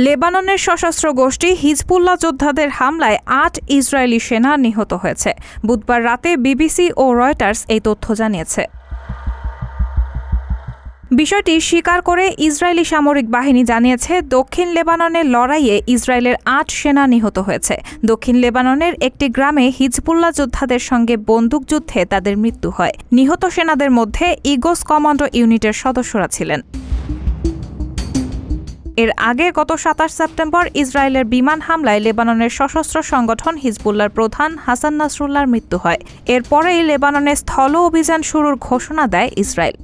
লেবাননের সশস্ত্র গোষ্ঠী হিজবুল্লাহ যোদ্ধাদের হামলায় ৮ ইসরায়েলি সেনা নিহত হয়েছে। বুধবার রাতে বিবিসি ও রয়টার্স এই তথ্য জানিয়েছে। বিষয়টি স্বীকার করে ইসরায়েলি সামরিক বাহিনী জানিয়েছে, দক্ষিণ লেবাননের লড়াইয়ে ইসরায়েলের ৮ সেনা নিহত হয়েছে। দক্ষিণ লেবাননের একটি গ্রামে হিজবুল্লাহ যোদ্ধাদের সঙ্গে বন্দুকযুদ্ধে তাদের মৃত্যু হয়। নিহত সেনাদের মধ্যে ইগোস কমান্ডো ইউনিটের সদস্যরা ছিলেন। এর আগে গত ২৭ সেপ্টেম্বর ইসরায়েলের বিমান হামলায় লেবাননের সশস্ত্র সংগঠন হিজবুল্লাহর প্রধান হাসান নাসরুল্লাহর মৃত্যু হয়। এরপরেই লেবাননে স্থল অভিযান শুরুর ঘোষণা দেয় ইসরায়েল।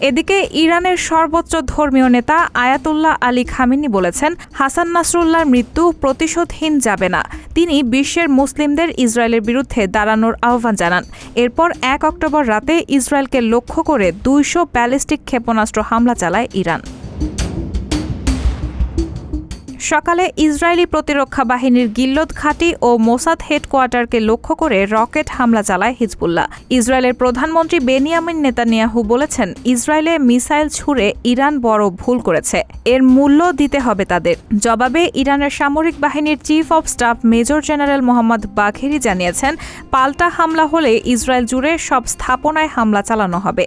এদিকে ইরানের সর্বোচ্চ ধর্মীয় নেতা আয়াতুল্লাহ আলী খামেনি বলেছেন, হাসান নাসরুল্লাহর মৃত্যু প্রতিশোধহীন যাবে না। তিনি বিশ্বের মুসলিমদের ইসরায়েলের বিরুদ্ধে দাঁড়ানোর আহ্বান জানান। এরপর ১ অক্টোবর রাতে ইসরায়েলকে লক্ষ্য করে ২০০ ব্যালিস্টিক ক্ষেপণাস্ত্র হামলা চালায় ইরান। সকালে ইসরায়েলি প্রতিরক্ষা বাহিনীর গিল্লদ ঘাঁটি ও মোসাদ হেডকোয়ার্টারকে লক্ষ্য করে রকেট হামলা চালায় হিজবুল্লাহ। ইসরায়েলের প্রধানমন্ত্রী বেনিয়ামিন নেতানিয়াহু বলেছেন, ইসরায়েলে মিসাইল ছুড়ে ইরান বড় ভুল করেছে, এর মূল্য দিতে হবে তাদের। জবাবে ইরানের সামরিক বাহিনীর chief of staff major general Mohammad বাঘেরি জানিয়েছেন, পাল্টা হামলা হলে ইসরায়েল জুড়ে সব স্থাপনায় হামলা চালানো হবে।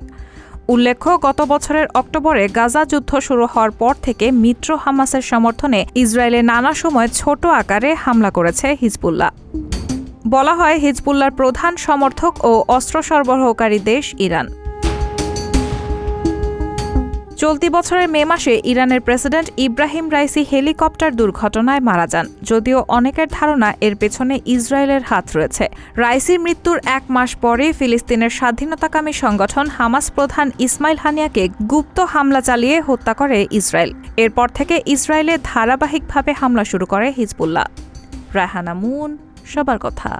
উল্লেখ্য, গত বছরের অক্টোবরে গাজা যুদ্ধ শুরু হওয়ার পর থেকে মিত্র হামাসের সমর্থনে ইসরায়েলে নানা সময় ছোট আকারে হামলা করেছে হিজবুল্লাহ। বলা হয়, হিজবুল্লাহর প্রধান সমর্থক ও অস্ত্র সরবরাহকারী দেশ ইরান। চলতি বছরের মে মাসে ইরানের প্রেসিডেন্ট ইব্রাহিম রাইসি হেলিকপ্টার দুর্ঘটনায় মারা যান। যদিও অনেকের ধারণা এর পেছনে ইসরায়েলের হাত রয়েছে। রাইসির মৃত্যুর ১ মাস পরে ফিলিস্তিনের স্বাধীনতাকামী সংগঠন হামাস প্রধান ইসমাইল হানিয়াকে গুপ্ত হামলা চালিয়ে হত্যা করে ইসরায়েল। এরপর থেকে ইসরায়েলে ধারাবাহিকভাবে হামলা শুরু করে হিজবুল্লাহ। রায়হানা মুন, সবার কথা।